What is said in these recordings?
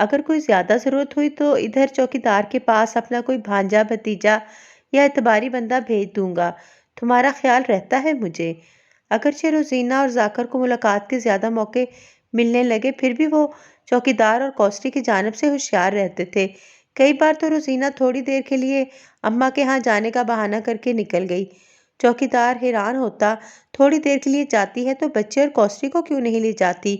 اگر کوئی زیادہ ضرورت ہوئی تو ادھر چوکیدار کے پاس اپنا کوئی بھانجا بھتیجا یا اعتباری بندہ بھیج دوں گا۔ تمہارا خیال رہتا ہے مجھے۔ اگرچہ روزینہ اور ذاکر کو ملاقات کے زیادہ موقع ملنے لگے، پھر بھی وہ چوکیدار اور کوسری کی جانب سے ہوشیار رہتے تھے۔ کئی بار تو روزینہ تھوڑی دیر کے لیے اماں کے ہاں جانے کا بہانہ کر کے نکل گئی۔ چوکیدار حیران ہوتا، تھوڑی دیر کے لیے جاتی ہے تو بچے اور کوسری کو کیوں نہیں لے جاتی؟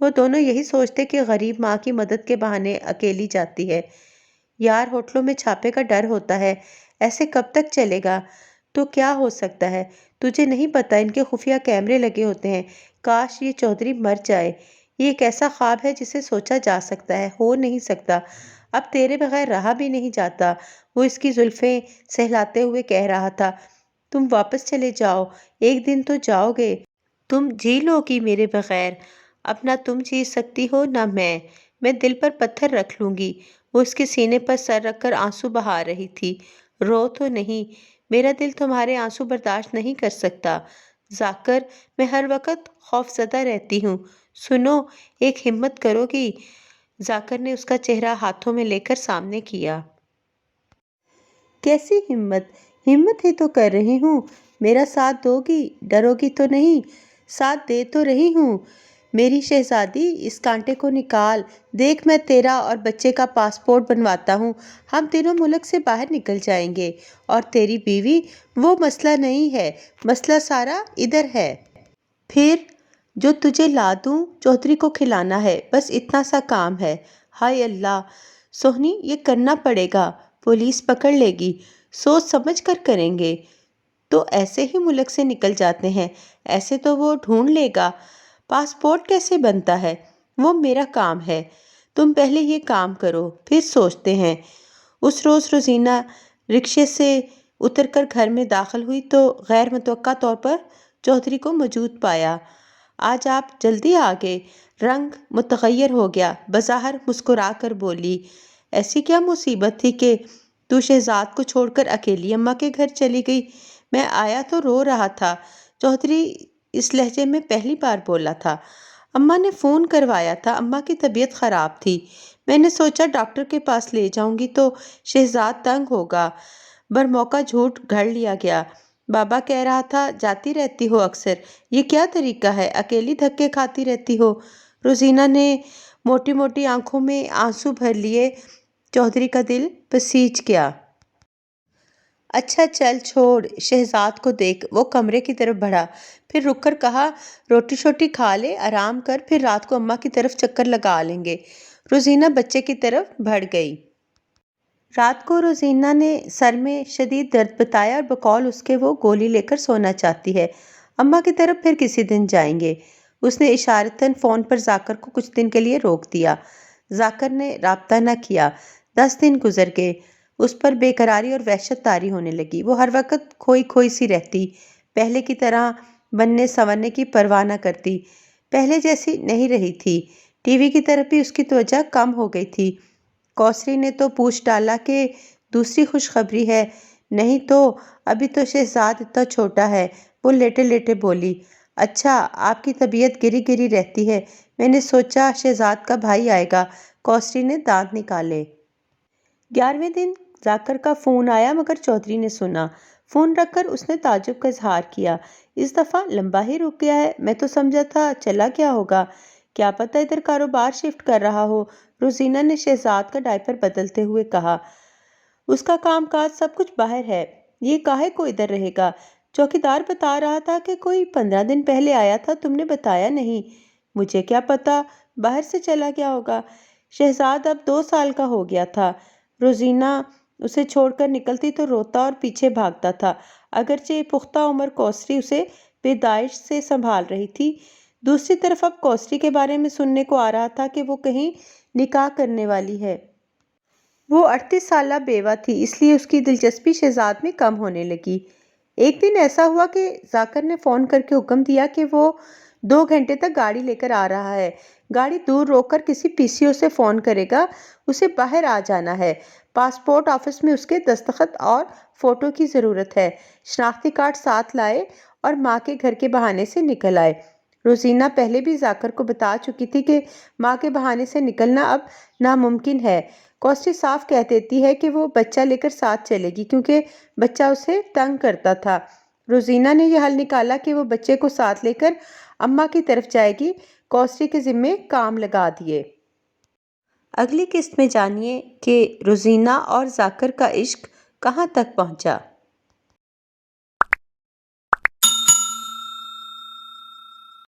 وہ دونوں یہی سوچتے کہ غریب ماں کی مدد کے بہانے اکیلی جاتی ہے۔ یار، ہوٹلوں میں چھاپے کا ڈر ہوتا ہے، ایسے کب تک چلے گا؟ تو کیا ہو سکتا ہے؟ تجھے نہیں پتا ان کے خفیہ کیمرے لگے ہوتے ہیں۔ کاش یہ چودھری مر جائے۔ یہ ایک ایسا خواب ہے جسے سوچا جا سکتا ہے، ہو نہیں سکتا۔ اب تیرے بغیر رہا بھی نہیں جاتا۔ وہ اس کی زلفیں سہلاتے ہوئے کہہ رہا تھا۔ تم واپس چلے جاؤ، ایک دن تو جاؤ گے۔ تم جی لو گی میرے بغیر۔ اب نہ تم جی سکتی ہو نہ میں دل پر پتھر رکھ لوں گی۔ وہ اس کے سینے پر سر رکھ کر آنسو بہا رہی تھی۔ رو تو نہیں، میرا دل تمہارے آنسو برداشت نہیں کر سکتا ذاکر، میں ہر وقت خوف زدہ رہتی ہوں۔ سنو، ایک ہمت کرو گی؟ ذاکر نے اس کا چہرہ ہاتھوں میں لے کر سامنے کیا۔ کیسی ہمت؟ ہمت ہی تو کر رہی ہوں۔ میرا ساتھ دو گی؟ ڈرو گی تو نہیں؟ ساتھ دے تو رہی ہوں۔ میری شہزادی، اس کانٹے کو نکال، دیکھ میں تیرا اور بچے کا پاسپورٹ بنواتا ہوں۔ ہم تینوں ملک سے باہر نکل جائیں گے۔ اور تیری بیوی، وہ مسئلہ نہیں ہے، مسئلہ سارا ادھر ہے۔ پھر جو تجھے لا دوں، چودھری کو کھلانا ہے، بس اتنا سا کام ہے۔ ہائے اللہ سوہنی، یہ کرنا پڑے گا، پولیس پکڑ لے گی۔ سوچ سمجھ کر کریں گے تو ایسے ہی ملک سے نکل جاتے ہیں، ایسے تو وہ ڈھونڈ لے گا۔ پاسپورٹ کیسے بنتا ہے؟ وہ میرا کام ہے، تم پہلے یہ کام کرو، پھر سوچتے ہیں۔ اس روز روزینہ رکشے سے اتر کر گھر میں داخل ہوئی تو غیر متوقع طور پر چودھری کو موجود پایا۔ آج آپ جلدی آ گئے۔ رنگ متغیر ہو گیا، بظاہر مسکرا کر بولی، ایسی کیا مصیبت تھی کہ تو شہزاد کو چھوڑ کر اکیلی اماں کے گھر چلی گئی؟ میں آیا تو رو رہا تھا، چودھری اس لہجے میں پہلی بار بولا تھا۔ اماں نے فون کروایا تھا، اماں کی طبیعت خراب تھی، میں نے سوچا ڈاکٹر کے پاس لے جاؤں گی تو شہزاد تنگ ہوگا، برموقع جھوٹ گھڑ لیا گیا۔ بابا کہہ رہا تھا جاتی رہتی ہو اکثر، یہ کیا طریقہ ہے؟ اکیلی دھکے کھاتی رہتی ہو؟ روزینہ نے موٹی موٹی آنکھوں میں آنسو بھر لیے۔ چودھری کا دل بسیج گیا۔ اچھا چل چھوڑ، شہزاد کو دیکھ۔ وہ کمرے کی طرف بڑھا، پھر رک کر کہا، روٹی شوٹی کھا لے، آرام کر، پھر رات کو اماں کی طرف چکر لگا لیں گے۔ روزینہ بچے کی طرف بڑھ گئی۔ رات کو روزینہ نے سر میں شدید درد بتایا اور بقول اس کے وہ گولی لے کر سونا چاہتی ہے۔ اماں کی طرف پھر کسی دن جائیں گے۔ اس نے اشارتاً فون پر ذاکر کو کچھ دن کے لیے روک دیا۔ ذاکر نے رابطہ نہ کیا۔ 10 دن گزر گئے۔ اس پر بے قراری اور وحشت طاری ہونے لگی۔ وہ ہر وقت کھوئی کھوئی سی رہتی، پہلے کی طرح بننے سنورنے کی پرواہ نہ کرتی، پہلے جیسی نہیں رہی تھی۔ ٹی وی کی طرف بھی اس کی توجہ کم ہو گئی تھی۔ کوسری نے تو پوچھ ڈالا کہ دوسری خوشخبری ہے؟ نہیں تو، ابھی تو شہزاد اتنا چھوٹا ہے۔ وہ لیٹے لیٹے بولی، اچھا آپ کی طبیعت گری گری رہتی ہے، میں نے سوچا شہزاد کا بھائی آئے گا۔ کوسری نے دانت نکالے۔ 11ویں دن ذاکر کا فون آیا مگر چودھری نے سنا۔ فون رکھ کر اس نے تعجب کا اظہار کیا، اس دفعہ لمبا ہی رک گیا ہے، میں تو سمجھا تھا چلا گیا ہوگا۔ کیا پتہ ادھر کاروبار شفٹ کر رہا ہو، روزینہ نے شہزاد کا ڈائپر بدلتے ہوئے کہا۔ اس کا کام کاج سب کچھ باہر ہے، یہ کاہے کو ادھر رہے گا؟ چوکیدار بتا رہا تھا کہ کوئی 15 دن پہلے آیا تھا، تم نے بتایا نہیں۔ مجھے کیا پتا، باہر سے چلا گیا ہوگا۔ شہزاد اب 2 سال کا ہو گیا تھا۔ روزینہ اسے چھوڑ کر نکلتی تو روتا اور پیچھے بھاگتا تھا۔ اگرچہ پختہ عمر کوسری اسے پیدائش سے سنبھال رہی تھی، دوسری طرف اب کوسری کے بارے میں سننے کو آ رہا تھا کہ وہ کہیں نکاح کرنے والی ہے۔ وہ 38 سالہ بیوہ تھی، اس لیے اس کی دلچسپی شہزاد میں کم ہونے لگی۔ ایک دن ایسا ہوا کہ ذاکر نے فون کر کے حکم دیا کہ وہ 2 گھنٹے تک گاڑی لے کر آ رہا ہے۔ گاڑی دور روک کر کسی پی سی او سے فون کرے گا، اسے باہر آ جانا ہے۔ پاسپورٹ آفس میں اس کے دستخط اور فوٹو کی ضرورت ہے۔ شناختی کارڈ ساتھ لائے اور ماں کے گھر کے بہانے سے نکل آئے۔ روزینہ پہلے بھی ذاکر کو بتا چکی تھی کہ ماں کے بہانے سے نکلنا اب ناممکن ہے۔ کوسٹی صاف کہہ دیتی ہے کہ وہ بچہ لے کر ساتھ چلے گی کیونکہ بچہ اسے تنگ کرتا تھا۔ روزینہ نے یہ حل نکالا کہ وہ بچے کو ساتھ لے کر اماں کی طرف جائے گی۔ کوسٹی کے ذمے کام لگا دیے۔ اگلی قسط میں جانیے کہ روزینہ اور ذاکر کا عشق کہاں تک پہنچا۔